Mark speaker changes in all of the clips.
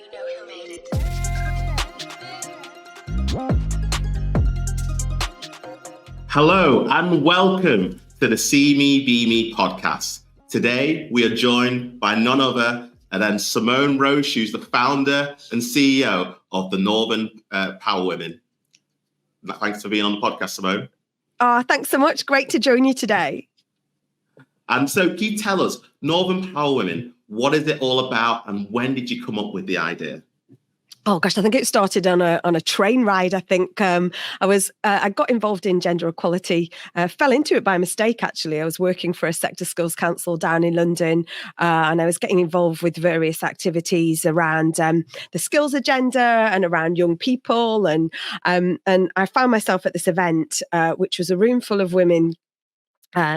Speaker 1: you know who made it?
Speaker 2: Hello and welcome to the See Me, Be Me podcast. Today we are joined by none other than Simone Roche, who's the founder and CEO of the Northern Power Women. Thanks for being on the podcast, Simone.
Speaker 3: Thanks so much. Great to join you today.
Speaker 2: And so can you tell us, Northern Power Women, what is it all about and when did you come up with the idea?
Speaker 3: Oh gosh, I think it started on a train ride. I think I got involved in gender equality, fell into it by mistake. Actually, I was working for a sector skills council down in London, and I was getting involved with various activities around the skills agenda and around young people. And I found myself at this event, which was a room full of women.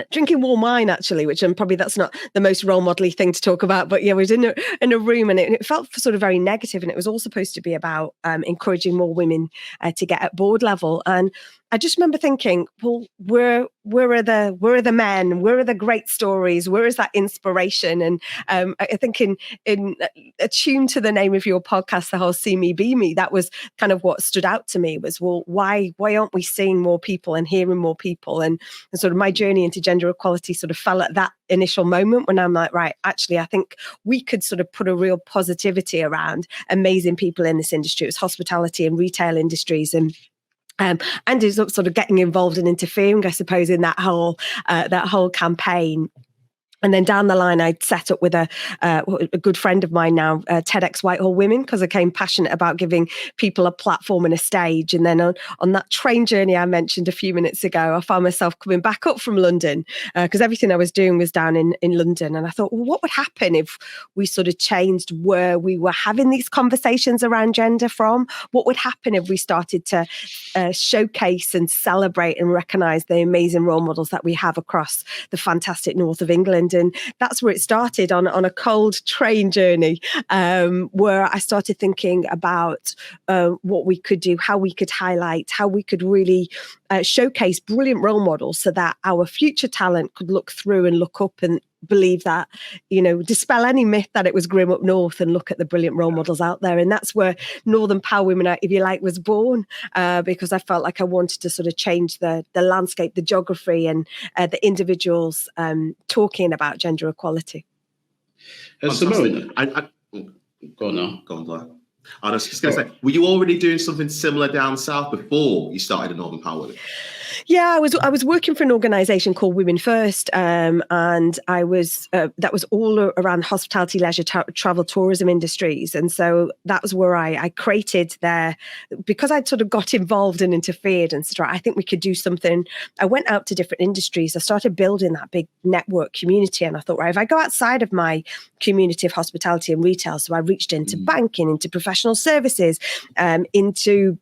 Speaker 3: Drinking warm wine, actually, which probably that's not the most role model-y thing to talk about, but yeah, we was in a room and it felt sort of very negative, and it was all supposed to be about encouraging more women to get at board level. And I just remember thinking, well, where are the men? Where are the great stories? Where is that inspiration? And I think in attuned to the name of your podcast, the whole See Me, Be Me, that was kind of what stood out to me was, well, why aren't we seeing more people and hearing more people? And sort of my journey into gender equality sort of fell at that initial moment when I'm like, right, actually, I think we could sort of put a real positivity around amazing people in this industry. It was hospitality and retail industries, and is sort of getting involved and interfering, I suppose, in that whole campaign. And then down the line, I'd set up with a good friend of mine now, TEDx Whitehall Women, because I became passionate about giving people a platform and a stage. And then on that train journey I mentioned a few minutes ago, I found myself coming back up from London because everything I was doing was down in London. And I thought, well, what would happen if we sort of changed where we were having these conversations around gender from? What would happen if we started to showcase and celebrate and recognise the amazing role models that we have across the fantastic north of England? And that's where it started on a cold train journey, where I started thinking about what we could do, how we could highlight, how we could really showcase brilliant role models so that our future talent could look through and look up and believe that, dispel any myth that it was grim up north and look at the brilliant role models out there. And that's where Northern Power Women, if you like, was born, because I felt like I wanted to sort of change the landscape, the geography, and the individuals talking about gender equality.
Speaker 2: Simone,
Speaker 4: Go on now.
Speaker 2: Go on, Blair. I was just going to say, were you already doing something similar down south before you started a Northern Power Women?
Speaker 3: Yeah, I was working for an organisation called Women First, and I was that was all around hospitality, leisure, travel, tourism industries, and so that was where I created because I'd sort of got involved and interfered and said, right, I think we could do something. I went out to different industries. I started building that big network community, and I thought, right, if I go outside of my community of hospitality and retail, so I reached into banking, into professional services, into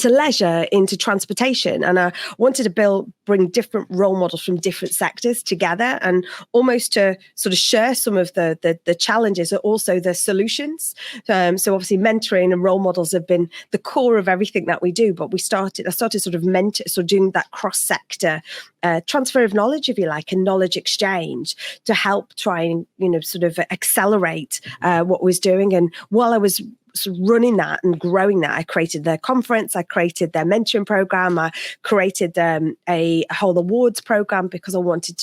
Speaker 3: leisure, into transportation. And I wanted to bring different role models from different sectors together and almost to sort of share some of the challenges and also the solutions. So obviously mentoring and role models have been the core of everything that we do. But I started sort of doing that cross-sector transfer of knowledge, if you like, and knowledge exchange to help try and, sort of accelerate what we're doing. And while I was running that and growing that, I created their conference, I created their mentoring program, I created a whole awards program because I wanted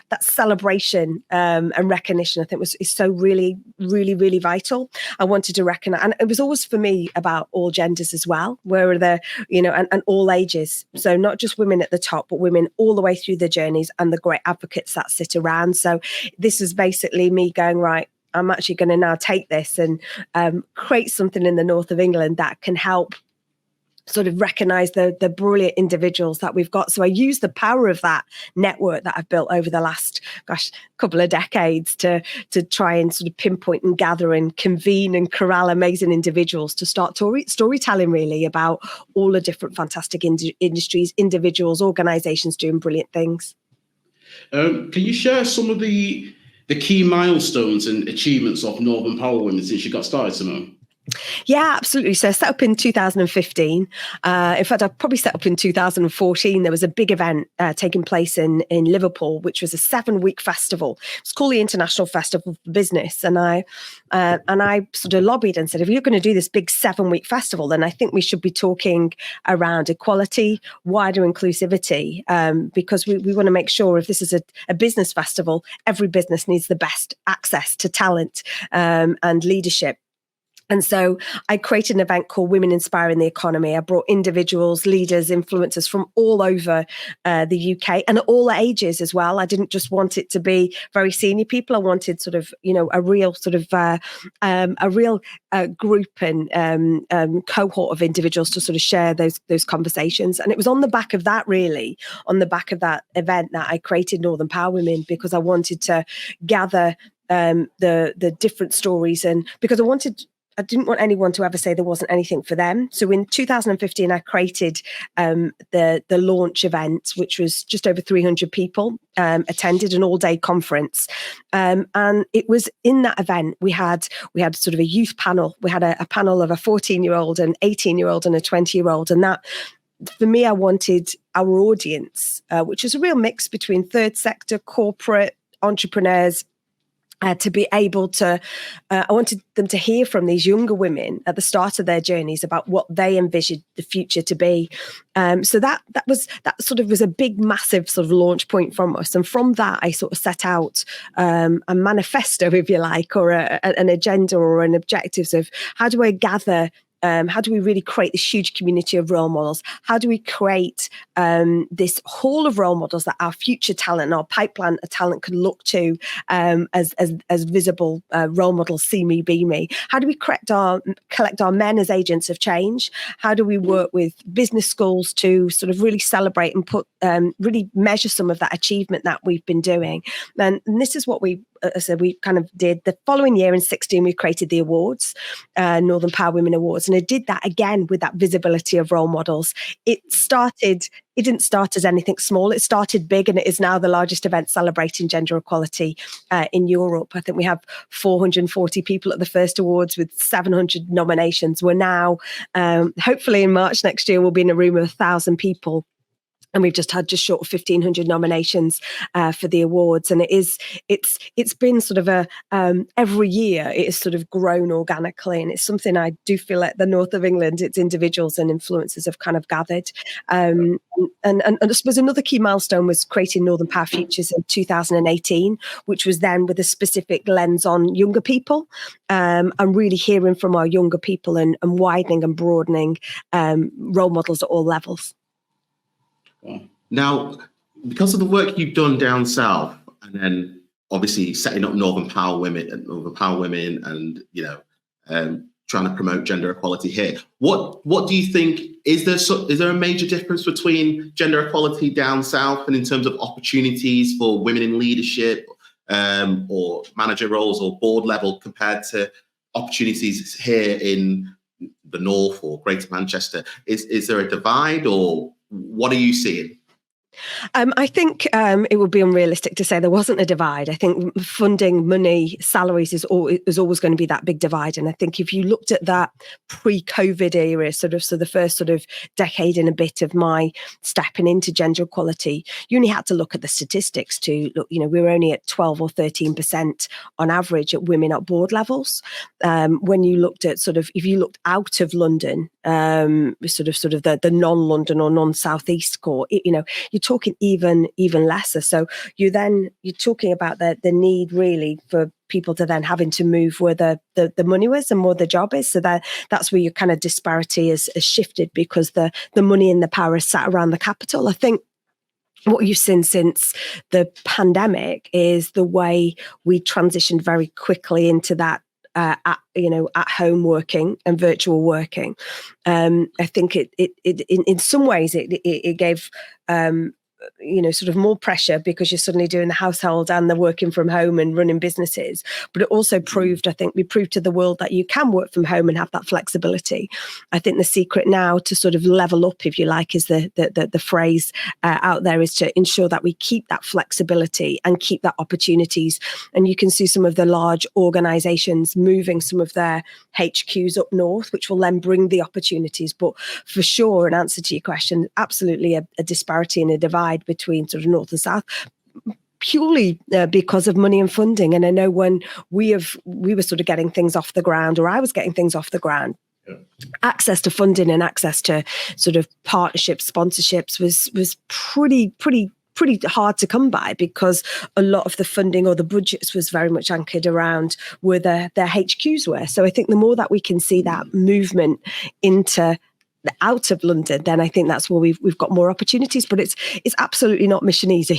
Speaker 3: that celebration and recognition, I think is so really, really, really vital. I wanted to recognize, and it was always for me about all genders as well, where are the, and all ages. So not just women at the top, but women all the way through the journeys and the great advocates that sit around. So this is basically me going, right, I'm actually going to now take this and create something in the north of England that can help sort of recognise the brilliant individuals that we've got. So I use the power of that network that I've built over the last, couple of decades to try and sort of pinpoint and gather and convene and corral amazing individuals to start storytelling really about all the different fantastic industries, individuals, organisations doing brilliant things.
Speaker 4: Can you share some of the key milestones and achievements of Northern Power Women since you got started, Simone?
Speaker 3: Yeah, absolutely. So I set up in 2015. In fact, I probably set up in 2014. There was a big event taking place in Liverpool, which was a 7-week festival. It's called the International Festival for Business. And I sort of lobbied and said, if you're going to do this big 7-week festival, then I think we should be talking around equality, wider inclusivity, because we want to make sure if this is a business festival, every business needs the best access to talent and leadership. And so I created an event called Women Inspiring the Economy. I brought individuals, leaders, influencers from all over the UK and at all ages as well. I didn't just want it to be very senior people. I wanted sort of, a real sort of group and cohort of individuals to sort of share those conversations. And it was on the back of that, really, on the back of that event, that I created Northern Power Women, because I wanted to gather the different stories, and because I didn't want anyone to ever say there wasn't anything for them. So in 2015, I created the launch event, which was just over 300 people attended, an all-day conference. And it was in that event, we had sort of a youth panel. We had a panel of a 14-year-old, an 18-year-old and a 20-year-old. And that, for me, I wanted our audience, which is a real mix between third sector, corporate, entrepreneurs, to be able to, I wanted them to hear from these younger women at the start of their journeys about what they envisioned the future to be. So that sort of was a big, massive sort of launch point from us. And from that, I sort of set out a manifesto, if you like, or an agenda or an objectives of how do I gather. How do we really create this huge community of role models? How do we create this hall of role models that our future talent, our pipeline of talent, can look to as visible role models? See me, be me. How do we collect our men as agents of change? How do we work with business schools to sort of really celebrate and put really measure some of that achievement that we've been doing? And this is what we kind of did. The following year in 2016, we created the awards, Northern Power Women Awards. And I did that again with that visibility of role models. It didn't start as anything small. It started big, and it is now the largest event celebrating gender equality in Europe. I think we have 440 people at the first awards with 700 nominations. We're now, hopefully in March next year, we'll be in a room of 1,000 people. And we've just had just short of 1,500 nominations for the awards, and it's been sort of every year it has sort of grown organically, and it's something I do feel like the north of England, its individuals and influencers have kind of gathered. And I suppose another key milestone was creating Northern Power Futures in 2018, which was then with a specific lens on younger people, and really hearing from our younger people and widening and broadening role models at all levels.
Speaker 2: Now, because of the work you've done down south, and then obviously setting up Northern Power Women, and trying to promote gender equality here, what do you think is there a major difference between gender equality down south and in terms of opportunities for women in leadership, or manager roles or board level, compared to opportunities here in the north or Greater Manchester? Is there a divide, or what are you seeing?
Speaker 3: I think it would be unrealistic to say there wasn't a divide. I think funding, money, salaries is always going to be that big divide. And I think if you looked at that pre-COVID era, so the first sort of decade and a bit of my stepping into gender equality, you only had to look at the statistics to look, we were only at 12 or 13% on average at women at board levels. When you looked at if you looked out of London, the non-London or non-Southeast core, you're talking even lesser. So you're talking about the need really for people to then having to move where the money was and where the job is. So that's where your kind of disparity has shifted, because the money and the power is sat around the capital. I think what you've seen since the pandemic is the way we transitioned very quickly into that at home working and virtual working. I think it in some ways it gave sort of more pressure because you're suddenly doing the household and the working from home and running businesses. But it also we proved to the world that you can work from home and have that flexibility. I think the secret now to sort of level up, if you like, is the phrase out there, is to ensure that we keep that flexibility and keep that opportunities. And you can see some of the large organizations moving some of their HQs up north, which will then bring the opportunities. But for sure, in answer to your question, absolutely a disparity and a divide between sort of north and south, purely because of money and funding. And I know when we were sort of getting things off the ground, or I was getting things off the ground, access to funding and access to sort of partnerships, sponsorships was pretty hard to come by, because a lot of the funding or the budgets was very much anchored around where their HQs were. So I think the more that we can see that movement into out of London, then I think that's where we've got more opportunities. But it's absolutely not mission easy.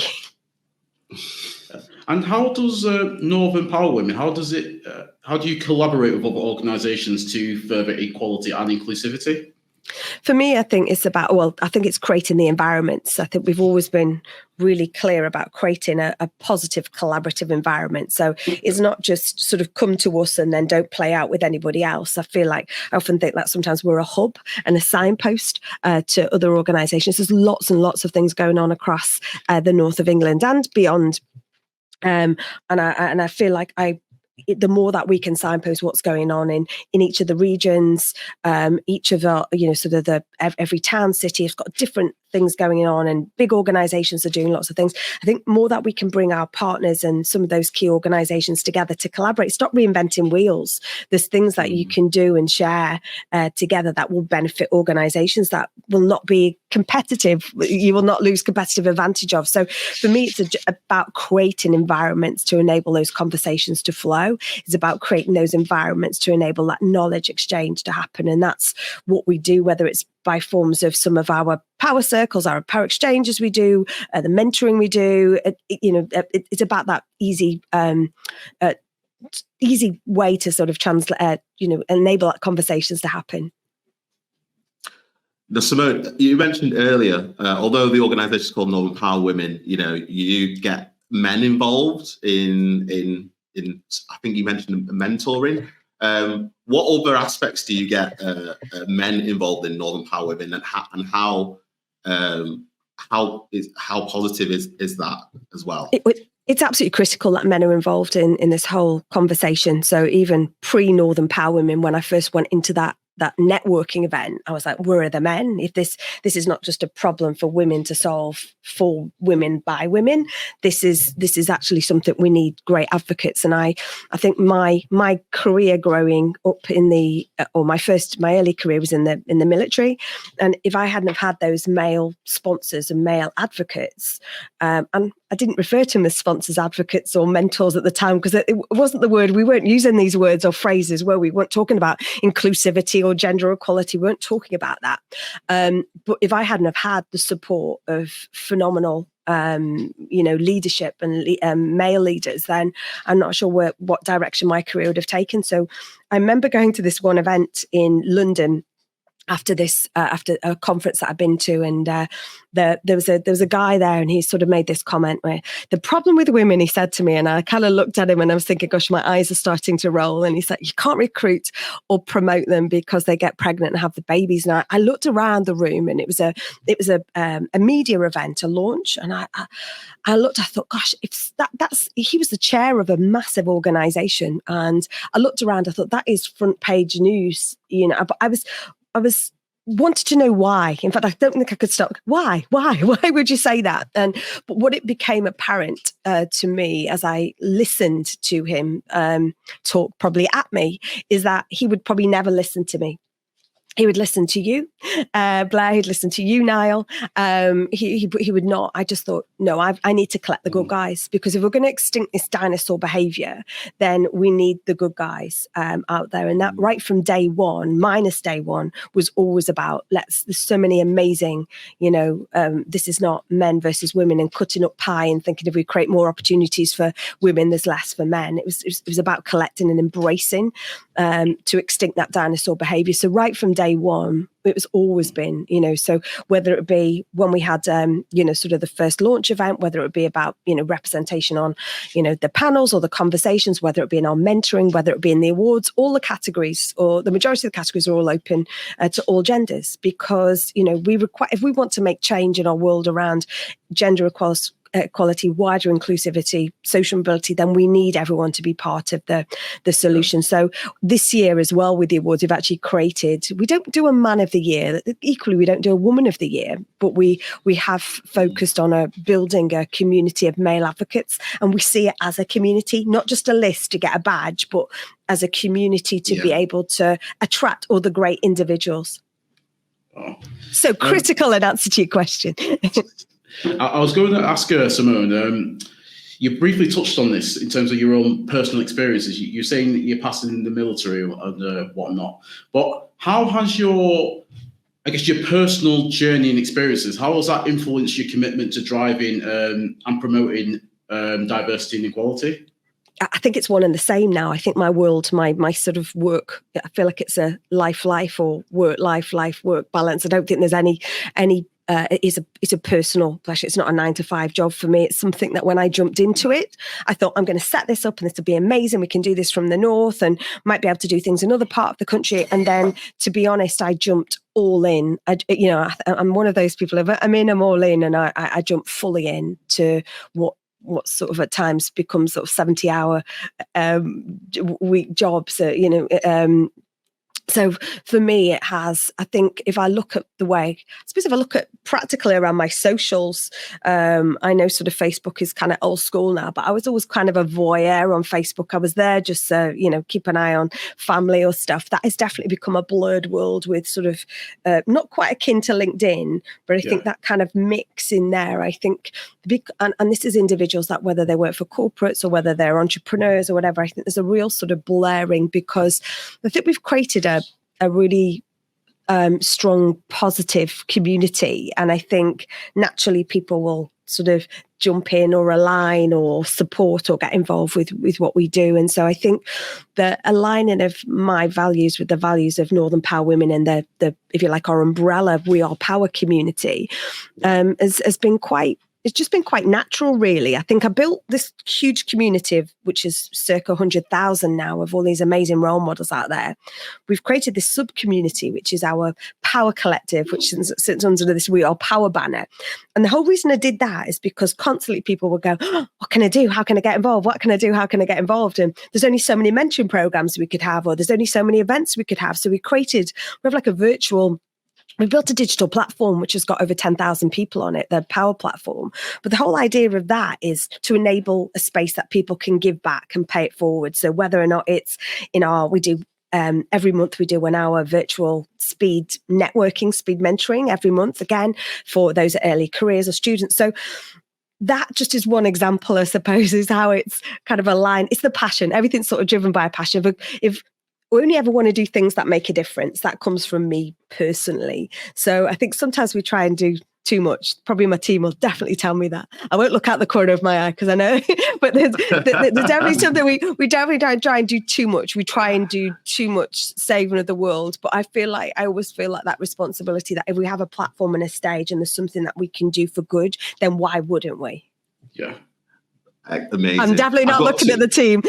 Speaker 4: And how does Northern Power Women, how do you collaborate with other organisations to further equality and inclusivity?
Speaker 3: For me, I think it's creating the environments. I think we've always been really clear about creating a positive collaborative environment. So it's not just sort of come to us and then don't play out with anybody else. I often think that sometimes we're a hub and a signpost to other organisations. There's lots and lots of things going on across the north of England and beyond. And I feel like the more that we can signpost what's going on in each of the regions, each of our, sort of every town, city has got different things going on, and big organizations are doing lots of things. I think more that we can bring our partners and some of those key organizations together to collaborate, stop reinventing wheels. There's things that you can do and share together that will benefit organizations, that will not be competitive. You will not lose competitive advantage of. So for me, it's about creating environments to enable those conversations to flow. It's about creating those environments to enable that knowledge exchange to happen. And that's what we do, whether it's by forms of some of our power circles, our power exchanges we do, the mentoring we do. It's about that easy way to sort of enable that conversations to happen.
Speaker 2: Now, Simone, you mentioned earlier, although the organisation is called Northern Power Women, you get men involved in I think you mentioned mentoring. What other aspects do you get men involved in Northern Power Women, and how positive is that as well?
Speaker 3: It's absolutely critical that men are involved in this whole conversation. So even pre-Northern Power Women, when I first went into that networking event, I was like, where are the men? If this is not just a problem for women to solve for women by women, this is actually something we need great advocates. And I think my career growing up my early career was in the military, and if I hadn't have had those male sponsors and male advocates, and I didn't refer to them as sponsors, advocates, or mentors at the time, because it wasn't the word. We weren't using these words or phrases where we weren't talking about inclusivity or gender equality. We weren't talking about that. But if I hadn't have had the support of phenomenal leadership and male leaders, then I'm not sure what direction my career would have taken. So I remember going to this one event in London after a conference that I've been to, and there was a guy there, and he sort of made this comment where the problem with women, he said to me, and I kind of looked at him and I was thinking, gosh, my eyes are starting to roll. And he said, you can't recruit or promote them because they get pregnant and have the babies. And I looked around the room, and it was a media event, a launch, and I looked, I thought, gosh, if he was the chair of a massive organization, and I looked around, I thought that is front page news. I was wanted to know why. In fact, I don't think I could stop. Why would you say that? But what it became apparent to me as I listened to him talk probably at me is that he would probably never listen to me. He would listen to you, Blair. He'd listen to you, Niall. He would not. I just thought, no, I need to collect the good guys, because if we're going to extinct this dinosaur behaviour, then we need the good guys out there. And that right from day one, minus day one, was always about there's so many amazing, this is not men versus women and cutting up pie and thinking if we create more opportunities for women, there's less for men. It was about collecting and embracing to extinct that dinosaur behaviour. So right from day day one. It was always been, so whether it be when we had, sort of the first launch event, whether it be about, representation on, the panels or the conversations, whether it be in our mentoring, whether it be in the awards, all the categories or the majority of the categories are all open to all genders, because, if we want to make change in our world around gender equality, wider inclusivity, social mobility, then we need everyone to be part of the solution. So this year as well with the awards, we've actually created, we don't do a man of the year, equally we don't do a woman of the year, but we have focused on building a community of male advocates, and we see it as a community, not just a list to get a badge, but as a community to be able to attract other great individuals.
Speaker 4: Oh.
Speaker 3: So critical in answer to your question.
Speaker 4: I was going to ask her, Simone, you briefly touched on this in terms of your own personal experiences. You're saying that you're passing in the military and whatnot, but how has your personal journey and experiences, how has that influenced your commitment to driving and promoting diversity and equality?
Speaker 3: I think it's one and the same now. I think my world, my sort of work, I feel like it's a life or work work balance. I don't think there's any it's a personal pleasure. It's not a 9-to-5 job for me. It's something that when I jumped into it, I thought, I'm going to set this up and this will be amazing. We can do this from the north and might be able to do things in another part of the country. And then, to be honest, I jumped all in. I'm one of those people. If I'm all in, and I jump fully in to what sort of at times becomes sort of 70-hour week jobs. So for me, it has, I think if I look at the way, if I look at practically around my socials, I know sort of Facebook is kind of old school now, but I was always kind of a voyeur on Facebook. I was there just to, keep an eye on family or stuff. That has definitely become a blurred world with sort of not quite akin to LinkedIn, but I think that kind of mix in there, I think, and this is individuals that whether they work for corporates or whether they're entrepreneurs or whatever, I think there's a real sort of blurring, because I think we've created a really strong, positive community. And I think naturally people will sort of jump in or align or support or get involved with what we do. And so I think the aligning of my values with the values of Northern Power Women and the if you like, our umbrella We Are Power community has been it's just been quite natural, really. I think I built this huge community which is circa 100,000 now, of all these amazing role models out there. We've created this sub-community, which is our Power Collective, which sits under this We Are Power banner. And the whole reason I did that is because constantly people would go, what can I do? How can I get involved? What can I do? How can I get involved? And there's only so many mentoring programs we could have, or there's only so many events we could have. So we have like we built a digital platform which has got over 10,000 people on it, the Power platform. But the whole idea of that is to enable a space that people can give back and pay it forward. So whether or not it's every month we do an hour virtual speed mentoring every month, again, for those early careers or students. So that just is one example, I suppose, is how it's kind of aligned. It's the passion. Everything's sort of driven by a passion. But if we only ever want to do things that make a difference, that comes from me personally. So I think sometimes we try and do too much. Probably my team will definitely tell me that. I won't look out the corner of my eye because I know, but there's definitely something we definitely don't try and do too much. We try and do too much saving of the world. But I always feel like that responsibility, that if we have a platform and a stage and there's something that we can do for good, then why wouldn't we?
Speaker 4: Yeah.
Speaker 2: Amazing.
Speaker 3: I'm definitely not looking at the team.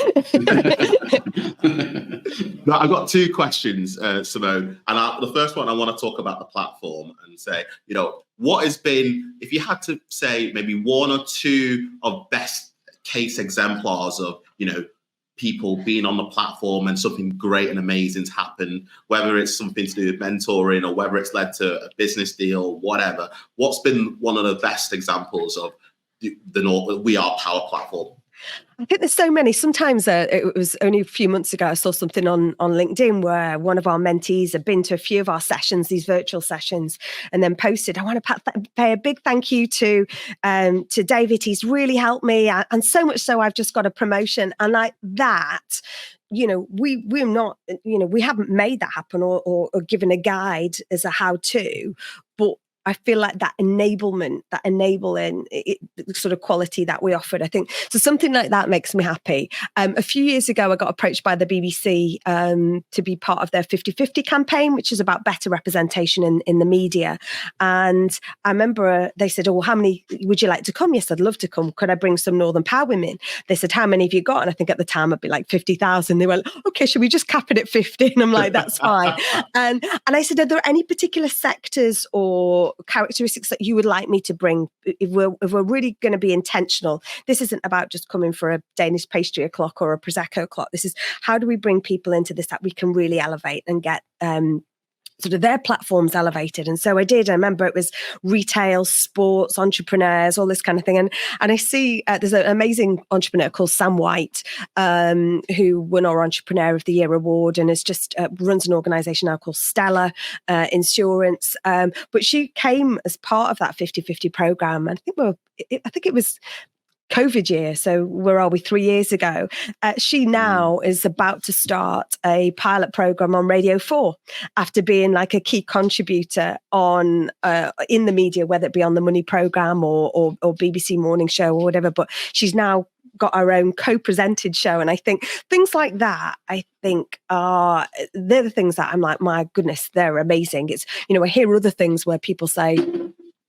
Speaker 2: No, I've got two questions, Simone. And the first one, I want to talk about the platform and say, what has been, if you had to say maybe one or two of best case exemplars of, people being on the platform and something great and amazing's happened, whether it's something to do with mentoring or whether it's led to a business deal, whatever. What's been one of the best examples of the We Are Power platform?
Speaker 3: I think there's so many. Sometimes it was only a few months ago, I saw something on LinkedIn where one of our mentees had been to a few of our sessions, these virtual sessions, and then posted, I want to pay a big thank you to David. He's really helped me. And so much so I've just got a promotion. And like that, we're not, we haven't made that happen or given a guide as a how to, but I feel like that enabling sort of quality that we offered, I think, so something like that makes me happy. A few years ago, I got approached by the BBC to be part of their 50-50 campaign, which is about better representation in the media. And I remember they said, oh, how many would you like to come? Yes, I'd love to come. Could I bring some Northern Power women? They said, how many have you got? And I think at the time I'd be like 50,000. They went, okay, should we just cap it at 50? And I'm like, that's fine. And I said, are there any particular sectors or characteristics that you would like me to bring if we're really going to be intentional? This isn't about just coming for a Danish pastry o'clock or a Prosecco o'clock. This is, how do we bring people into this that we can really elevate and get sort of their platforms elevated? And so I did. I remember it was retail, sports, entrepreneurs, all this kind of thing. And I see there's an amazing entrepreneur called Sam White, who won our Entrepreneur of the Year award, and is just runs an organization now called Stella Insurance. But she came as part of that 50-50 program. And I think it was COVID year. So where are we? 3 years ago. She now is about to start a pilot program on Radio 4 after being like a key contributor on in the media, whether it be on the Money programme or BBC Morning Show or whatever. But she's now got her own co-presented show. And I think things like that, they're the things that I'm like, my goodness, they're amazing. It's, I hear other things where people say,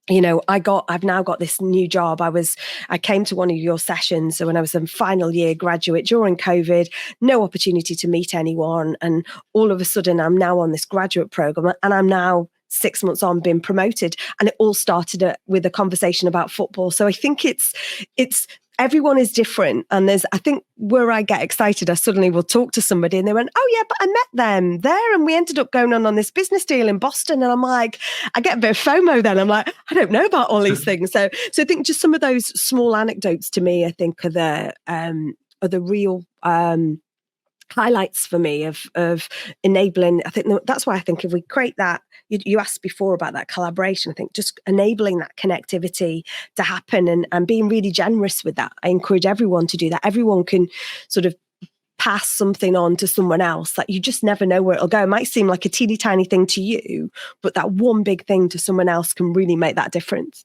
Speaker 3: I've now got this new job. I came to one of your sessions. So when I was a final year graduate during COVID, no opportunity to meet anyone. And all of a sudden I'm now on this graduate program and I'm now 6 months on being promoted. And it all started with a conversation about football. So I think it's everyone is different. And I think where I get excited, I suddenly will talk to somebody and they went, oh yeah, but I met them there and we ended up going on this business deal in Boston. And I'm like, I get a bit of FOMO then. I'm like, I don't know about all these things. So I think just some of those small anecdotes to me, I think are the real highlights for me of enabling. I think that's why I think if we create that, you asked before about that collaboration, I think just enabling that connectivity to happen and being really generous with that. I encourage everyone to do that. Everyone can sort of pass something on to someone else that you just never know where it'll go. It might seem like a teeny tiny thing to you, but that one big thing to someone else can really make that difference.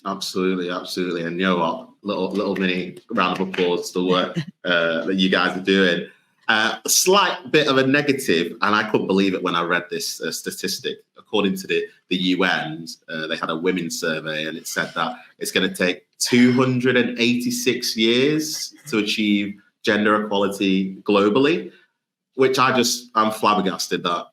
Speaker 2: Absolutely. And you know what? Little mini round of applause to the work that you guys are doing. A slight bit of a negative, and I couldn't believe it when I read this statistic. According to the UN, they had a women's survey, and it said that it's going to take 286 years to achieve gender equality globally, which I'm flabbergasted that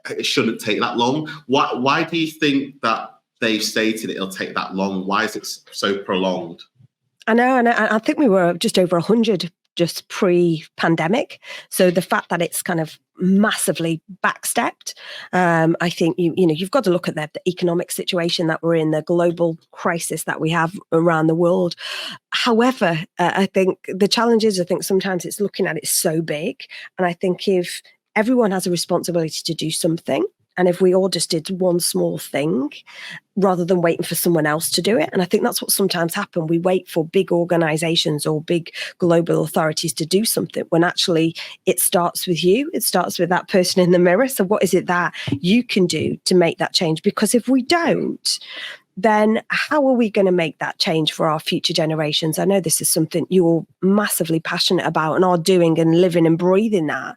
Speaker 2: it shouldn't take that long. Why do you think that they've stated it'll take that long? Why is it so prolonged?
Speaker 3: I know, and I think we were just over 100 just pre-pandemic. So the fact that it's kind of massively backstepped, I think you've got to look at the economic situation that we're in, the global crisis that we have around the world. However, I think the challenge is, I think sometimes it's looking at it so big, and I think if everyone has a responsibility to do something, and if we all just did one small thing rather than waiting for someone else to do it. And I think that's what sometimes happens. We wait for big organizations or big global authorities to do something when actually it starts with you. It starts with that person in the mirror. So what is it that you can do to make that change? Because if we don't, then how are we going to make that change for our future generations? I know this is something you're massively passionate about and are doing and living and breathing that.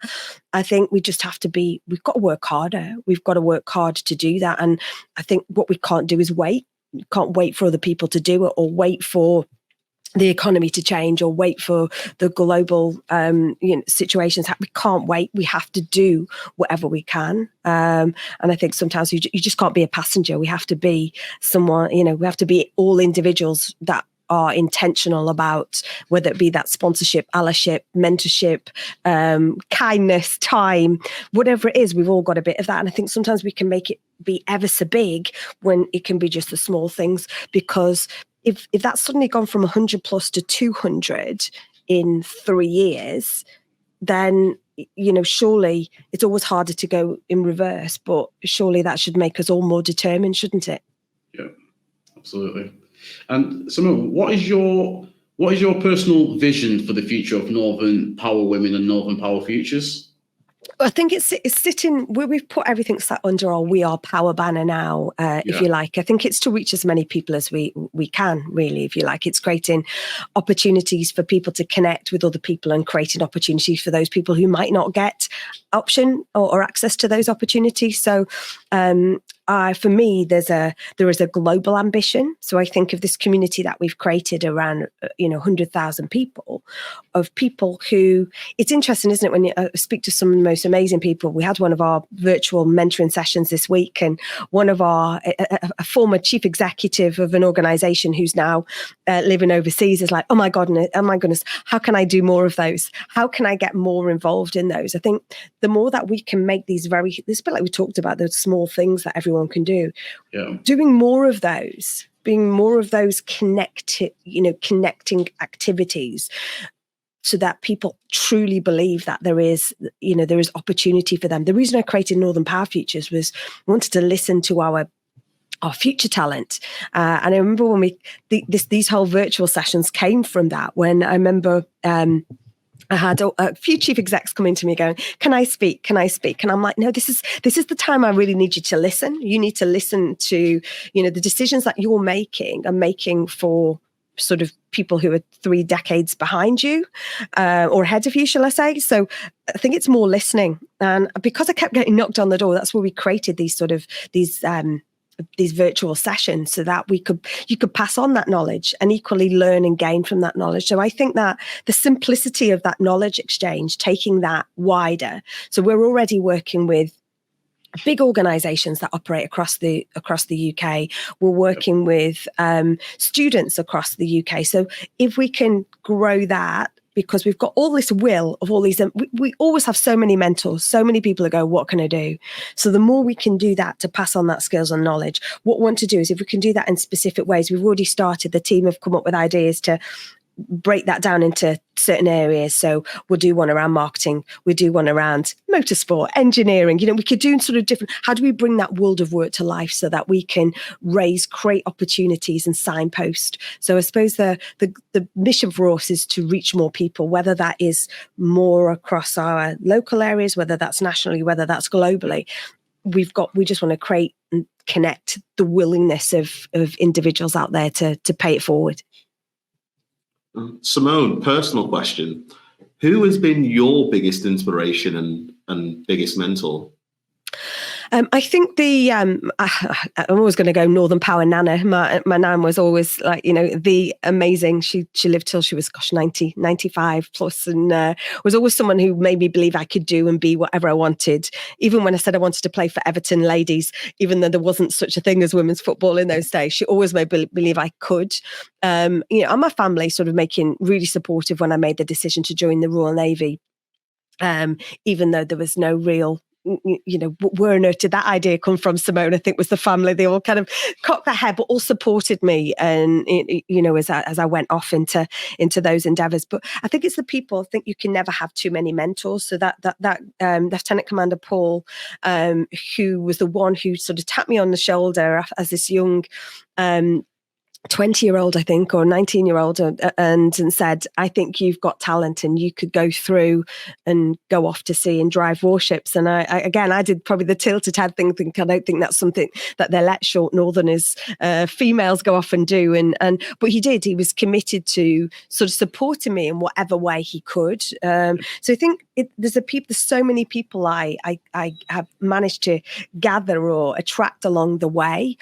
Speaker 3: I think we've got to work harder. We've got to work hard to do that. And I think what we can't do is wait. We can't wait for other people to do it or wait for the economy to change or wait for the global situations. We can't wait. We have to do whatever we can. And I think sometimes you just can't be a passenger. We have to be someone, we have to be all individuals that are intentional about whether it be that sponsorship, allyship, mentorship, kindness, time, whatever it is, we've all got a bit of that. And I think sometimes we can make it be ever so big when it can be just the small things, because if that's suddenly gone from 100 plus to 200 in 3 years, then, surely it's always harder to go in reverse, but surely that should make us all more determined, shouldn't it?
Speaker 4: Yeah, absolutely. And Simone, what is your personal vision for the future of Northern Power Women and Northern Power Futures?
Speaker 3: I think it's sitting where we've put everything sat under our We Are Power banner now, if you like. I think it's to reach as many people as we can, really, if you like. It's creating opportunities for people to connect with other people and creating opportunities for those people who might not get option or access to those opportunities. So for me, there is a global ambition. So I think of this community that we've created around 100,000 people, of people who, it's interesting, isn't it, when you speak to some of the most amazing people. We had one of our virtual mentoring sessions this week, and one of a former chief executive of an organization who's now living overseas is like, oh my goodness, how can I do more of those? How can I get more involved in those? I think the more that we can make this bit like we talked about, those small things that everyone can do, doing more of those, being more of those connecting activities, so that people truly believe that there is opportunity for them. The reason I created Northern Power Futures was I wanted to listen to our future talent. And I remember when these whole virtual sessions came from that, when I remember I had a few chief execs coming to me going, can I speak? Can I speak? And I'm like, no, this is the time I really need you to listen. You need to listen to, the decisions that you're making are making for sort of people who are 3 decades behind you or ahead of you, shall I say. So I think it's more listening. And because I kept getting knocked on the door, that's where we created these virtual sessions, so that you could pass on that knowledge and equally learn and gain from that knowledge. So I think that the simplicity of that knowledge exchange, taking that wider. So we're already working with big organizations that operate across the UK. We're working with students across the UK. So if we can grow that, because we've got all this will of all these, we always have so many mentors, so many people that go, what can I do? So the more we can do that to pass on that skills and knowledge, what we want to do is, if we can do that in specific ways, we've already started, the team have come up with ideas to break that down into certain areas. So we'll do one around marketing, we do one around motorsport, engineering. We could do sort of different, how do we bring that world of work to life so that we can create opportunities and signpost. So I suppose the mission for us is to reach more people, whether that is more across our local areas, whether that's nationally, whether that's globally. We just want to create and connect the willingness of individuals out there to pay it forward.
Speaker 2: Simone, personal question. Who has been your biggest inspiration and biggest mentor?
Speaker 3: I think I'm always going to go Northern Power Nana. My nan was always like, the amazing, she lived till she was, 95 plus, and was always someone who made me believe I could do and be whatever I wanted. Even when I said I wanted to play for Everton ladies, even though there wasn't such a thing as women's football in those days, she always made me believe I could. And my family sort of making really supportive when I made the decision to join the Royal Navy, even though there was no real, where on earth did that idea come from, Simone? I think was the family. They all kind of cocked their head, but all supported me, and as I went off into those endeavours. But I think it's the people. I think you can never have too many mentors. So that Lieutenant Commander Paul, who was the one who sort of tapped me on the shoulder as this young 20-year-old, I think, or 19-year-old, and said, I think you've got talent and you could go through and go off to sea and drive warships. And I did probably the tilted head thing. I don't think that's something that they're let short Northerners, females go off and do. But he did. He was committed to sort of supporting me in whatever way he could. So I think there's so many people I have managed to gather or attract along the way.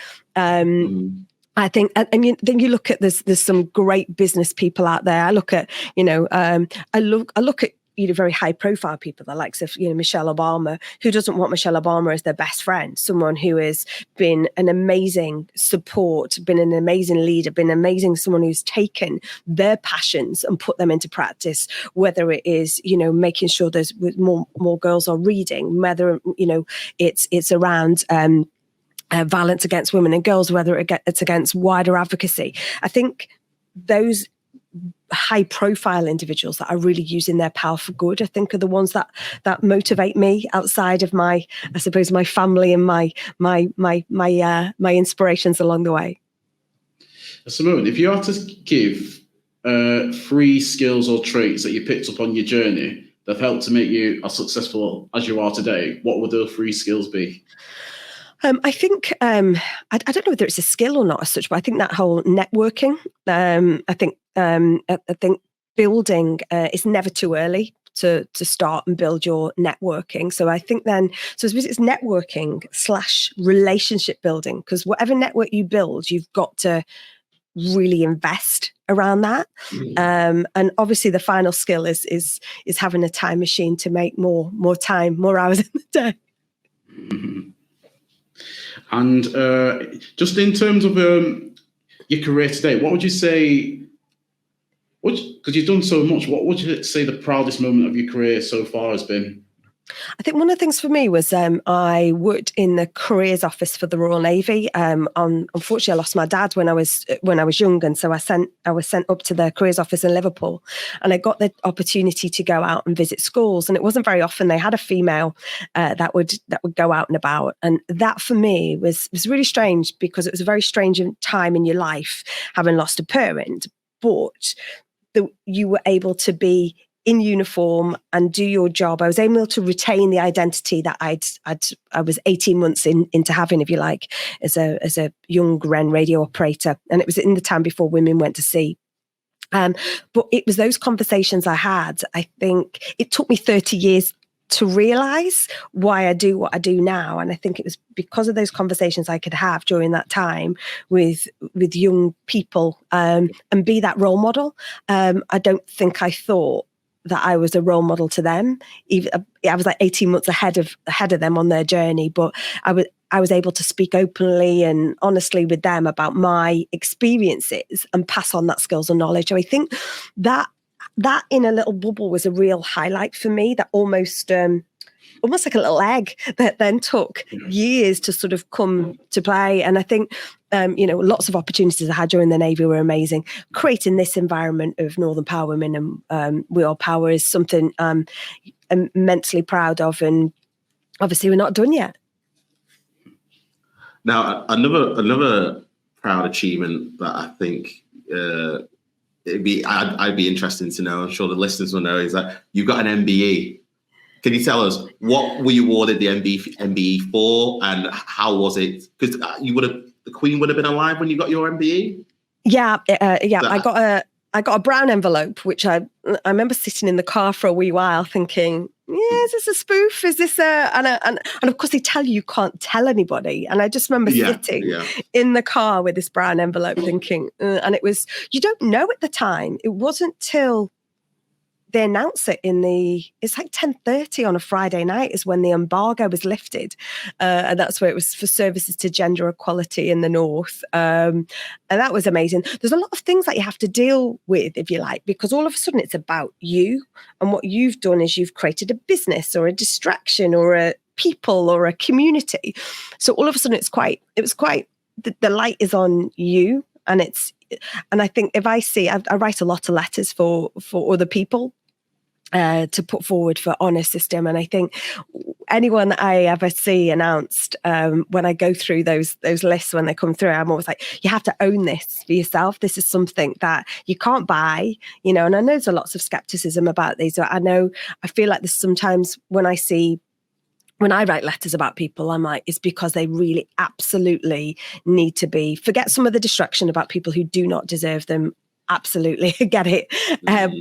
Speaker 3: I think, and then you look at there's some great business people out there. I look at, I look at very high profile people, the likes of Michelle Obama. Who doesn't want Michelle Obama as their best friend? Someone who has been an amazing support, been an amazing leader, been amazing. Someone who's taken their passions and put them into practice. Whether it is making sure there's more girls are reading, whether it's around violence against women and girls, whether it's against wider advocacy. I think those high profile individuals that are really using their power for good, I think, are the ones that motivate me outside of my family and my inspirations along the way.
Speaker 4: Simone, if you had to give 3 skills or traits that you picked up on your journey that helped to make you as successful as you are today, what would those 3 skills be?
Speaker 3: I think I don't know whether it's a skill or not as such, but I think that whole networking. I think building is never too early to start and build your networking. So I think so it's networking / relationship building, because whatever network you build, you've got to really invest around that. And obviously the final skill is having a time machine to make more hours in the day.
Speaker 4: And just in terms of your career today, what would you say, because you've done so much, what would you say the proudest moment of your career so far has been?
Speaker 3: I think one of the things for me was I worked in the careers office for the Royal Navy. Unfortunately, I lost my dad when I was young, and so I was sent up to the careers office in Liverpool, and I got the opportunity to go out and visit schools. And it wasn't very often they had a female that would go out and about, and that for me was really strange, because it was a very strange time in your life, having lost a parent, but you were able to be in uniform and do your job. I was able to retain the identity that I was 18 months into having, if you like, as a young Wren radio operator. And it was in the time before women went to sea. But it was those conversations I had. I think it took me 30 years to realize why I do what I do now. And I think it was because of those conversations I could have during that time with young people, and be that role model. I don't think I thought that I was a role model to them. I was like 18 months ahead of them on their journey, but I was able to speak openly and honestly with them about my experiences and pass on that skills and knowledge. So I think that in a little bubble was a real highlight for me, that almost like a little egg that then took years to sort of come to play. And I think, lots of opportunities I had during the Navy were amazing. Creating this environment of Northern Power Women and We All Power is something I'm immensely proud of. And obviously we're not done yet.
Speaker 2: Now, another proud achievement that I think I'd be interested to know, I'm sure the listeners will know, is that you've got an MBE. Can you tell us what were you awarded the MBE for, and how was it? Because the Queen would have been alive when you got your MBE.
Speaker 3: Yeah. I got a brown envelope, which I remember sitting in the car for a wee while thinking, is this a spoof? Is this and of course they tell you can't tell anybody. And I just remember sitting in the car with this brown envelope thinking, and it was, you don't know at the time. It wasn't till they announced it it's like 10:30 on a Friday night is when the embargo was lifted. And that's where it was for services to gender equality in the North. And that was amazing. There's a lot of things that you have to deal with, if you like, because all of a sudden it's about you. And what you've done is you've created a business or a distraction or a people or a community. So all of a sudden it was quite, the light is on you. And I think if I write a lot of letters for other people, to put forward for honour system. And I think anyone that I ever see announced, when I go through those lists, when they come through, I'm always like, you have to own this for yourself. This is something that you can't buy, and I know there's lots of skepticism about these. I feel like there's sometimes when I write letters about people, I'm like, it's because they really absolutely need to forget some of the distraction about people who do not deserve them. Absolutely, I get it.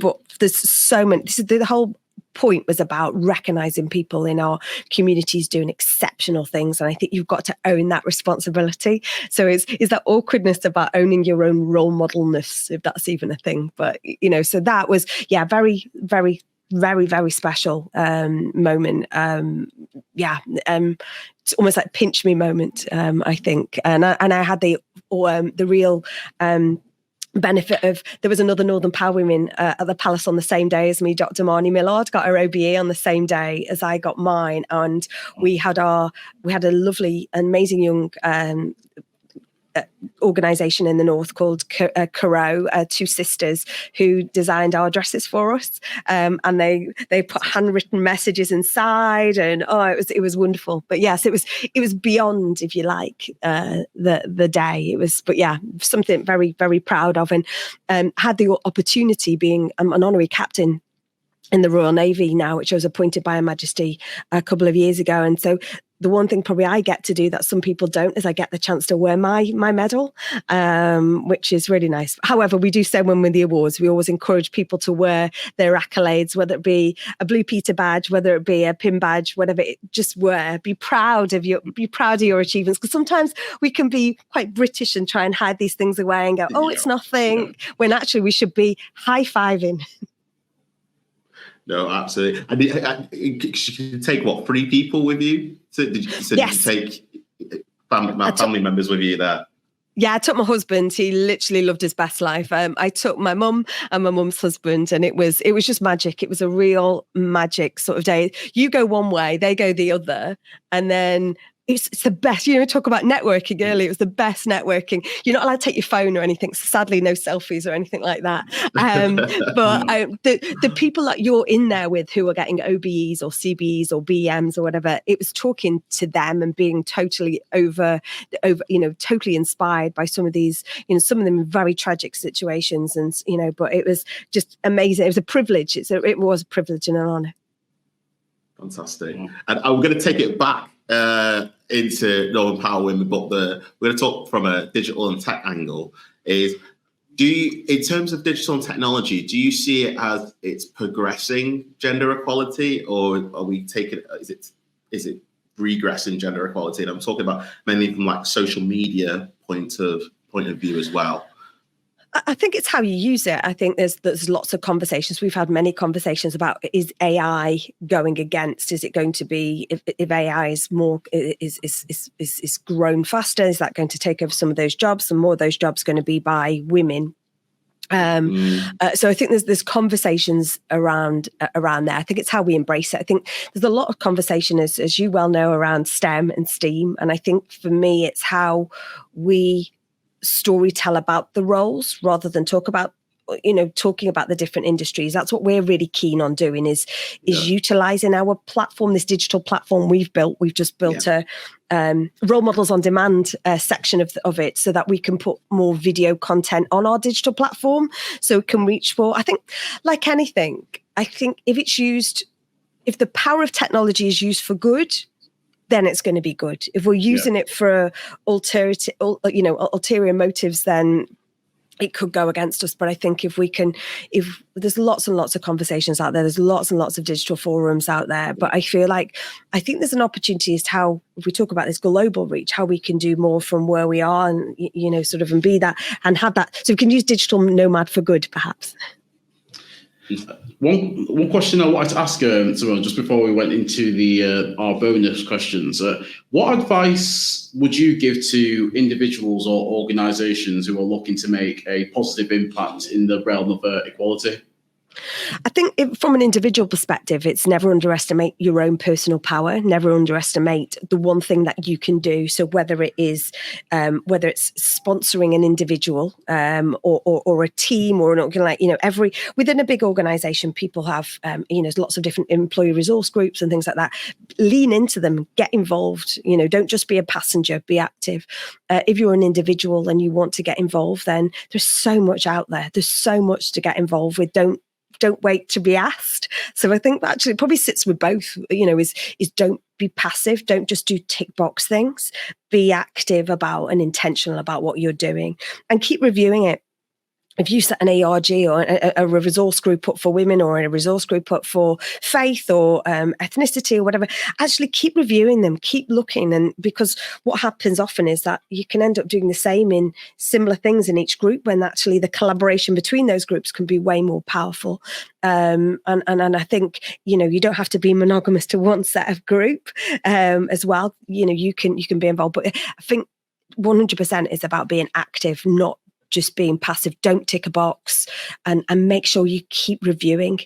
Speaker 3: But there's so many. The whole point was about recognizing people in our communities doing exceptional things. And I think you've got to own that responsibility. So is that awkwardness about owning your own role modelness, if that's even a thing. But, so that was, very, very, very, very special moment. It's almost like pinch me moment, I think. And I had the real benefit of, there was another Northern Power Women at the Palace on the same day as me. Dr. Marnie Millard got her OBE on the same day as I got mine, and we had a lovely, amazing young organisation in the North called Caro, two sisters who designed our dresses for us, and they put handwritten messages inside, and it was wonderful. But yes, it was beyond, if you like, the day. It was, but yeah, something very, very proud of, and had the opportunity being an honorary captain in the Royal Navy now, which I was appointed by Her Majesty a couple of years ago. And so the one thing probably I get to do that some people don't is I get the chance to wear my medal, which is really nice. However, we do say when we win the awards, we always encourage people to wear their accolades, whether it be a Blue Peter badge, whether it be a pin badge, whatever. Just wear. Be proud of your achievements, because sometimes we can be quite British and try and hide these things away and go, "Oh, it's nothing," when actually we should be high-fiving.
Speaker 2: No, absolutely. And you take what, 3 people with you? So did you take family members with you there?
Speaker 3: Yeah, I took my husband. He literally lived his best life. I took my mum and my mum's husband, and it was just magic. It was a real magic sort of day. You go one way, they go the other, and then it's the best. You know, talk about networking earlier. It was the best networking. You're not allowed to take your phone or anything. So sadly, no selfies or anything like that. But the people that you're in there with who are getting OBEs or CBEs or BMs or whatever, it was talking to them and being totally totally inspired by some of these, some of them very tragic situations, and but it was just amazing. It was a privilege. It was a privilege and an honor.
Speaker 2: Fantastic. And I'm going to take it back into Northern Power Women, but we're going to talk from a digital and tech angle. In terms of digital and technology, do you see it as it's progressing gender equality, or are we taking is it regressing gender equality? And I'm talking about mainly from like social media point of view as well.
Speaker 3: I think it's how you use it. I think there's lots of conversations. We've had many conversations about, is AI going against? Is it going to be, if AI is more is grown faster? Is that going to take over some of those jobs? And more of those jobs going to be by women? So I think there's conversations around there. I think it's how we embrace it. I think there's a lot of conversation, as you well know, around STEM and STEAM. And I think for me, it's how we storytell about the roles rather than talking about the different industries. That's what we're really keen on doing is utilizing our platform, this digital platform we've built. We've just built a role models on demand section of it, so that we can put more video content on our digital platform, so it can reach for, I think, like anything, I think if the power of technology is used for good, then it's going to be good. If we're using it for ulterior motives, then it could go against us. But I think if there's lots and lots of conversations out there, there's lots and lots of digital forums out there. But I think there's an opportunity as to how, if we talk about this global reach, how we can do more from where we are, and and be that and have that. So we can use digital nomad for good, perhaps.
Speaker 4: One question I wanted to ask Simone, just before we went into our bonus questions, what advice would you give to individuals or organisations who are looking to make a positive impact in the realm of equality?
Speaker 3: I think from an individual perspective, it's never underestimate your own personal power, never underestimate the one thing that you can do. So whether it's sponsoring an individual or a team or within a big organization, people have, lots of different employee resource groups and things like that. Lean into them, get involved, don't just be a passenger, be active. If you're an individual and you want to get involved, then there's so much out there. There's so much to get involved with. Don't wait to be asked. So I think that actually probably sits with both, is don't be passive. Don't just do tick box things. Be active about and intentional about what you're doing, and keep reviewing it. If you set an ARG or a resource group up for women, or a resource group up for faith or ethnicity or whatever, actually keep reviewing them, keep looking. And because what happens often is that you can end up doing the same in similar things in each group, when actually the collaboration between those groups can be way more powerful. And I think, you don't have to be monogamous to one set of group as well. You can be involved. But I think 100% is about being active, not just being passive. Don't tick a box, and make sure you keep reviewing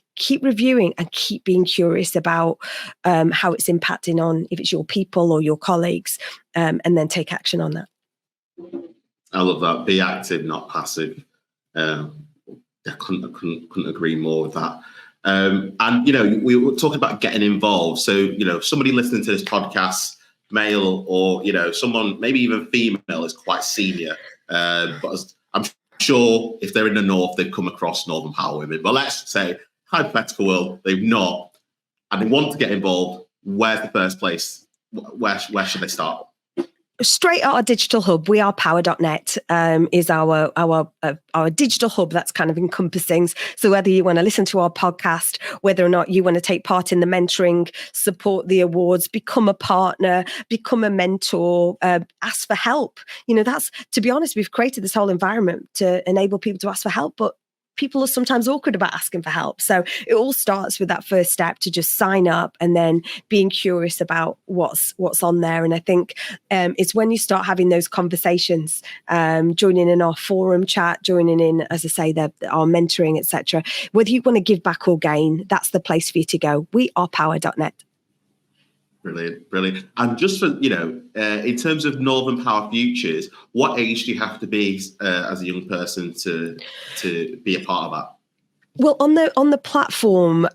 Speaker 3: and keep being curious about how it's impacting on, if it's your people or your colleagues, and then take action on that.
Speaker 2: I love that. Be active, not passive. I couldn't agree more with that. And, we were talking about getting involved. So, somebody listening to this podcast, male or, someone maybe even female, is quite senior. But I'm sure if they're in the north, they've come across Northern Power Women. But let's say hypothetical world, they've not, and they want to get involved, where's the first place? Where should they start?
Speaker 3: Straight at our digital hub, we are power.net is our digital hub that's kind of encompassing. So whether you want to listen to our podcast, whether or not you want to take part in the mentoring, support the awards, become a partner, become a mentor, ask for help. That's, to be honest, we've created this whole environment to enable people to ask for help, but people are sometimes awkward about asking for help. So it all starts with that first step to just sign up and then being curious about what's on there. And I think it's when you start having those conversations, joining in our forum chat, joining in, as I say, our mentoring, etc. Whether you want to give back or gain, that's the place for you to go. We are power.net.
Speaker 2: Brilliant. And just for, in terms of Northern Power Futures, what age do you have to be as a young person to be a part of that?
Speaker 3: Well, on the platform,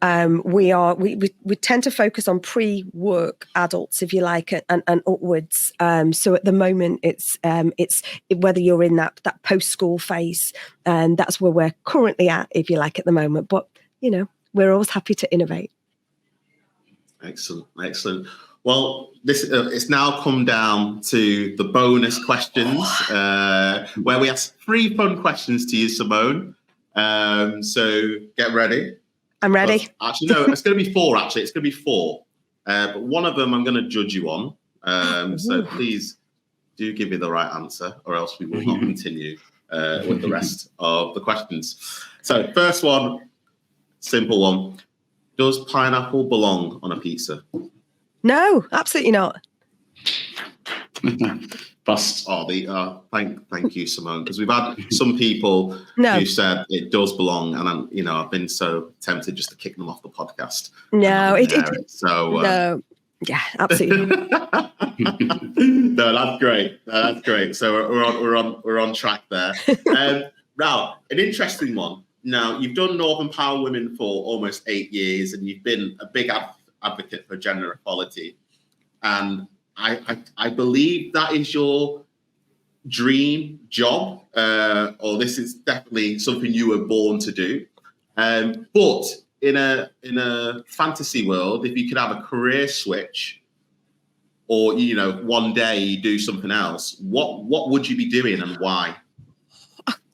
Speaker 3: we tend to focus on pre-work adults, if you like, and upwards. So at the moment, it's whether you're in that post-school phase, and that's where we're currently at, if you like, at the moment. But we're always happy to innovate.
Speaker 2: Excellent. Well, this it's now come down to the bonus questions, where we ask 3 fun questions to you, Simone. So get ready.
Speaker 3: I'm ready.
Speaker 2: Actually, no, it's going to be 4. Actually, it's going to be 4. But one of them I'm going to judge you on. So please do give me the right answer, or else we will not continue with the rest of the questions. So first one, simple one. Does pineapple belong on a pizza?
Speaker 3: No, absolutely not.
Speaker 4: Bust.
Speaker 2: Thank you, Simone, because we've had some people who said it does belong, and I've been so tempted just to kick them off the podcast.
Speaker 3: No,
Speaker 2: no.
Speaker 3: Yeah, absolutely.
Speaker 2: No, that's great. That's great. So we're on track there. Now, an interesting one. Now, you've done Northern Power Women for almost 8 years, and you've been a big advocate for gender equality. And I believe that is your dream job, or this is definitely something you were born to do. But in a fantasy world, if you could have a career switch, or one day you do something else, what would you be doing and why?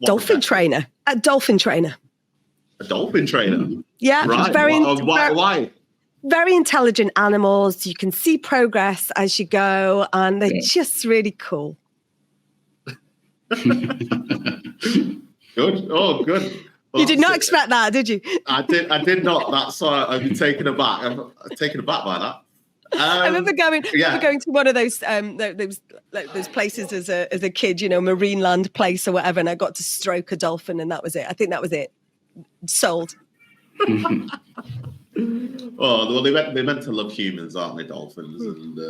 Speaker 3: Dolphin trainer. A dolphin trainer.
Speaker 2: A dolphin trainer?
Speaker 3: Yeah.
Speaker 2: Right. Why?
Speaker 3: Very intelligent animals. You can see progress as you go, and they're just really cool.
Speaker 2: Good. Oh, good. Well,
Speaker 3: you did not expect that, did you?
Speaker 2: I did not. That's why I've been taken aback. I'm taken aback by that.
Speaker 3: I remember going to one of those places as a kid, Marineland place or whatever, and I got to stroke a dolphin, and that was it. I think that was it. Sold.
Speaker 2: Oh, well, they meant to love humans, aren't they, dolphins? And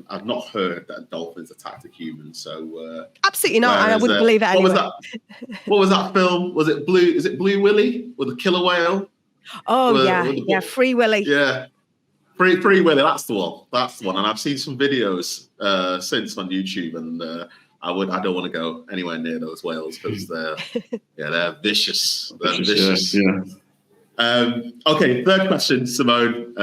Speaker 2: I've not heard that dolphins attacked a human. So
Speaker 3: absolutely not. I wouldn't believe it anyway.
Speaker 2: What was that film? Was it Blue? Is it Blue Willy with the killer whale?
Speaker 3: Oh, Free Willy.
Speaker 2: Yeah. Free Willy, that's the one. And I've seen some videos since on YouTube, and I don't want to go anywhere near those whales because they're vicious. They're vicious.
Speaker 4: Yeah.
Speaker 2: Okay, third question, Simone.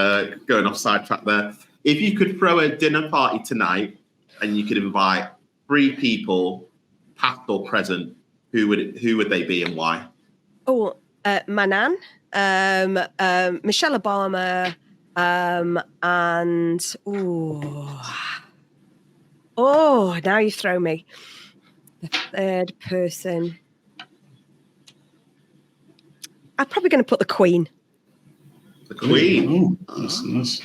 Speaker 2: Going off sidetrack there. If you could throw a dinner party tonight and you could invite 3 people, past or present, who would they be and why?
Speaker 3: Oh, my nan, Michelle Obama. And now you throw me. The third person. I'm probably going to put the Queen.
Speaker 2: The Queen.
Speaker 4: Oh, that's nice.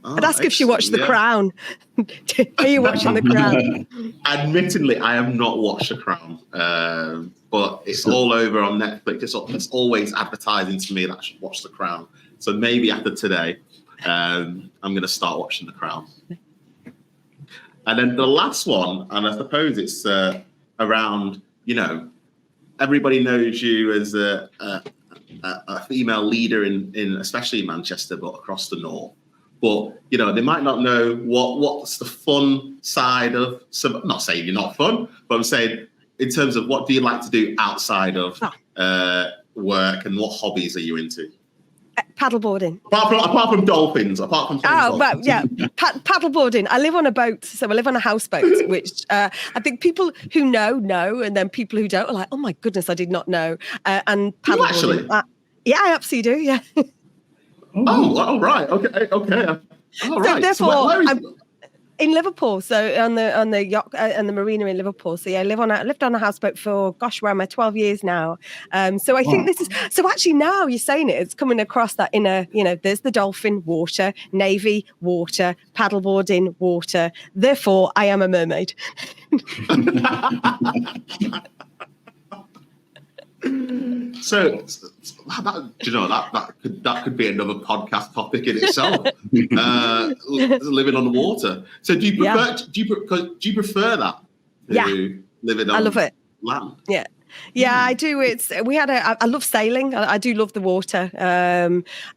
Speaker 3: I'd ask if she watched The Crown. Are you watching The Crown?
Speaker 2: Admittedly, I have not watched The Crown, but it's all over on Netflix. It's always advertising to me that I should watch The Crown. So maybe after today, I'm going to start watching The Crown. And then the last one, and I suppose it's around, everybody knows you as a female leader in especially in Manchester, but across the north. But, they might not know what's the fun side of some, I'm not saying you're not fun, but I'm saying in terms of what do you like to do outside of work and what hobbies are you into?
Speaker 3: Paddleboarding.
Speaker 2: Apart from dolphins,
Speaker 3: But yeah, paddleboarding. I live on a boat, so I live on a houseboat, which I think people who know, and then people who don't are like, oh my goodness, I did not know. And paddleboarding.
Speaker 2: You actually?
Speaker 3: Yeah, I absolutely do. Yeah.
Speaker 2: Oh, right. Okay. All right.
Speaker 3: Therefore,
Speaker 2: so where is
Speaker 3: in Liverpool, so on the yacht and the marina in Liverpool. So yeah, I lived on a houseboat for where am I? 12 years now. So I think this is so. Actually, now you're saying it's coming across that inner. There's the dolphin, water, navy, water, paddleboarding, water. Therefore, I am a mermaid.
Speaker 2: So that could be another podcast topic in itself. Living on the water. So do you prefer that? Living on
Speaker 3: I love it.
Speaker 2: Land.
Speaker 3: Yeah, I do. I love sailing. I do love the water.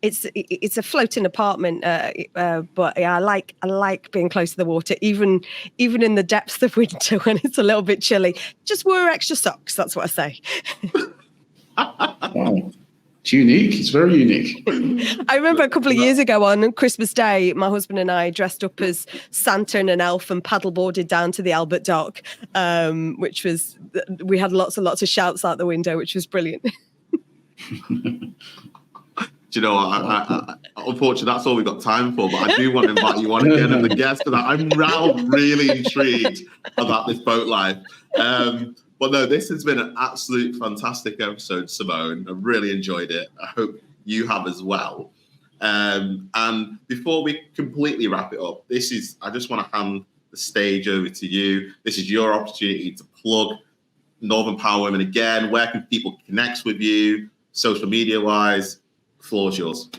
Speaker 3: It's a floating apartment, but yeah, I like being close to the water, even in the depths of winter when it's a little bit chilly. Just wear extra socks. That's what I say.
Speaker 4: Wow. It's unique. It's very unique.
Speaker 3: I remember a couple of years ago on Christmas Day, my husband and I dressed up as Santa and an elf and paddleboarded down to the Albert Dock, which was, we had lots and lots of shouts out the window, which was brilliant.
Speaker 2: Do you know what? Unfortunately, that's all we've got time for, but I do want to invite you on again as a guest because I'm now really intrigued about this boat life. But no, this has been an absolute fantastic episode, Simone. I really enjoyed it. I hope you have as well. And before we completely wrap it up, I just want to hand the stage over to you. This is your opportunity to plug Northern Power Women again. Where can people connect with you, social media-wise? The floor is yours.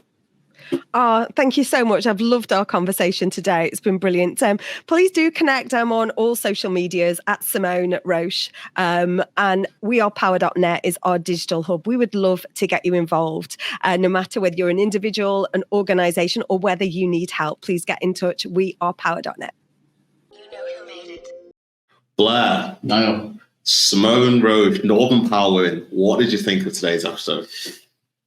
Speaker 3: Oh, thank you so much. I've loved our conversation today. It's been brilliant. Please do connect. I'm on all social medias at Simone Roche. And wearepower.net is our digital hub. We would love to get you involved. No matter whether you're an individual, an organisation, or whether you need help, please get in touch. wearepower.net.
Speaker 1: You know who made it.
Speaker 2: Blair,
Speaker 4: Niall.
Speaker 2: Simone Roche, Northern Power Women. What did you think of today's episode?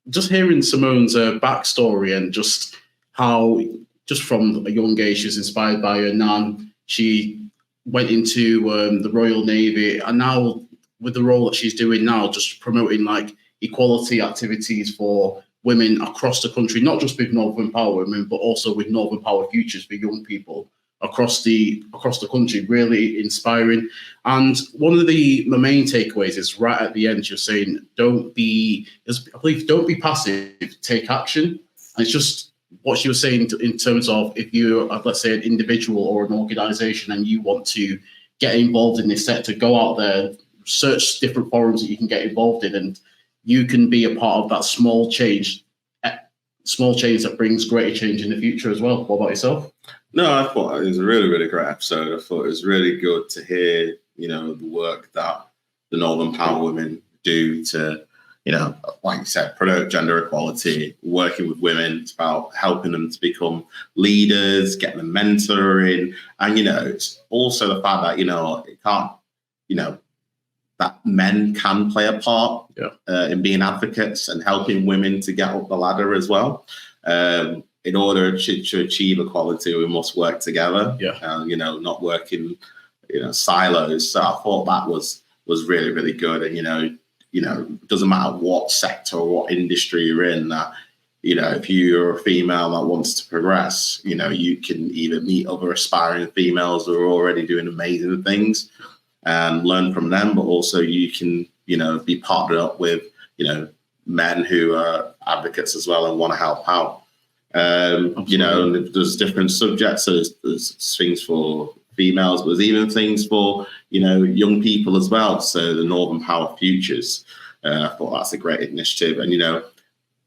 Speaker 4: Just hearing Simone's backstory and just how, just from a young age, she was inspired by her nan. She went into the Royal Navy, and now with the role that she's doing now, just promoting like equality activities for women across the country, not just with Northern Power Women, but also with Northern Power Futures for young people across the country. Really inspiring. And one of the main takeaways is right at the end, you're saying, don't be passive, take action. And it's just what she was saying in terms of if you're, let's say, an individual or an organization and you want to get involved in this sector, go out there, search different forums that you can get involved in, and you can be a part of that small change that brings greater change in the future as well. What about yourself?
Speaker 2: No, I thought it was a really, really great episode. I thought it was really good to hear, the work that the Northern Power Women do to, like you said, promote gender equality, working with women. It's about helping them to become leaders, getting them mentoring. And, it's also the fact that, it can't, that men can play a part in being advocates and helping women to get up the ladder as well. In order to achieve equality, we must work together. Not work in silos. So I thought that was really, really good. And it doesn't matter what sector or what industry you're in. That if you're a female that wants to progress, you can either meet other aspiring females who are already doing amazing things and learn from them, but also you can be partnered up with men who are advocates as well and want to help out. There's different subjects. So there's things for females, but there's even things for young people as well. So the Northern Power Futures, I thought that's a great initiative. And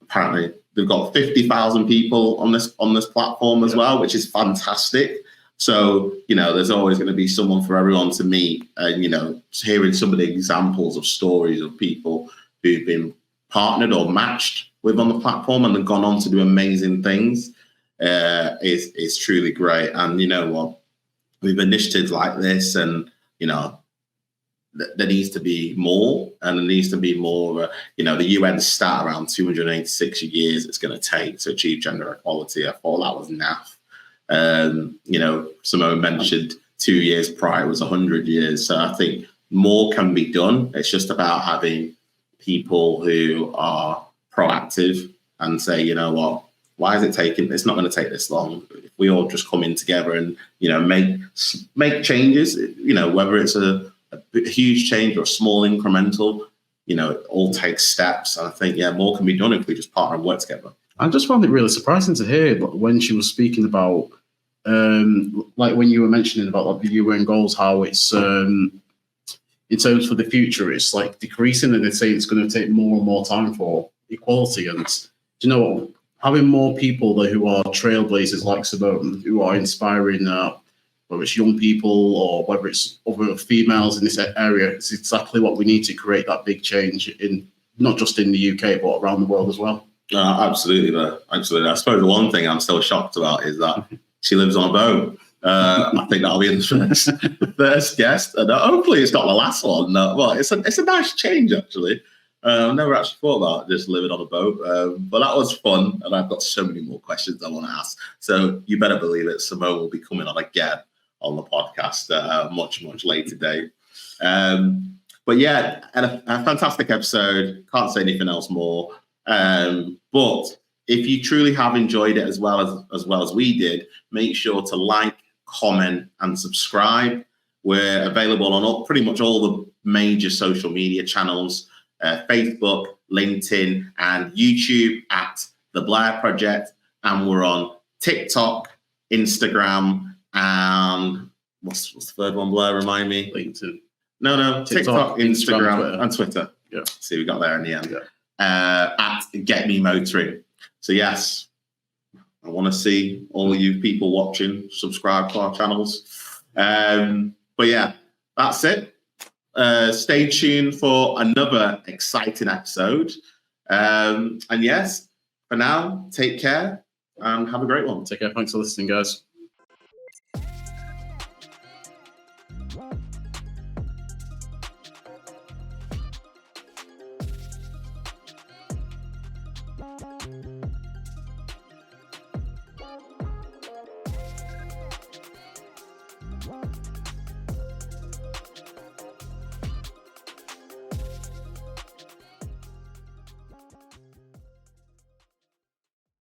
Speaker 2: apparently they've got 50,000 people on this platform as well, which is fantastic. So there's always going to be someone for everyone to meet. And hearing some of the examples of stories of people who've been partnered or matched with on the platform and have gone on to do amazing things is truly great. And you know what, with initiatives like this and there needs to be more, and there needs to be more of a, the UN stat around 286 years it's going to take to achieve gender equality. I thought that was naff. Simone mentioned 2 years prior was 100 years. So I think more can be done. It's just about having people who are proactive and say, you know what, why is it taking, it's not going to take this long. If we all just come in together and, make changes, whether it's a huge change or a small incremental, it all takes steps. And I think, more can be done if we just partner and work together.
Speaker 4: I just found it really surprising to hear when she was speaking about, like when you were mentioning about like the UN goals, how it's, in terms for the future, it's like decreasing, and they say it's going to take more and more time for equality. And do you know what? Having more people who are trailblazers like Simone, who are inspiring, whether it's young people or whether it's other females in this area, it's exactly what we need to create that big change in not just in the UK but around the world as well.
Speaker 2: Absolutely, absolutely. I suppose the one thing I'm still shocked about is that she lives on a boat. I think that'll be the first guest, and hopefully it's not the last one. Well, it's a nice change actually. I've never actually thought about just living on a boat, but that was fun, and I've got so many more questions I want to ask. So you better believe it, Simone will be coming on again on the podcast at a much later date. But yeah, and a fantastic episode. Can't say anything else more. But if you truly have enjoyed it as well as we did, make sure to like, comment, and subscribe. We're available on pretty much all the major social media channels, Facebook, LinkedIn, and YouTube at The Blair Project. And we're on TikTok, Instagram, and what's the third one, Blair? Remind me.
Speaker 4: LinkedIn.
Speaker 2: No. TikTok, Instagram, and Twitter.
Speaker 4: Yeah.
Speaker 2: See, we got there in the end.
Speaker 4: Yeah.
Speaker 2: At Get Me Motoring. So yes, I want to see all of you people watching subscribe to our channels. But yeah, that's it. Stay tuned for another exciting episode. And yes, for now, take care and have a great one.
Speaker 4: Take care. Thanks for listening, guys.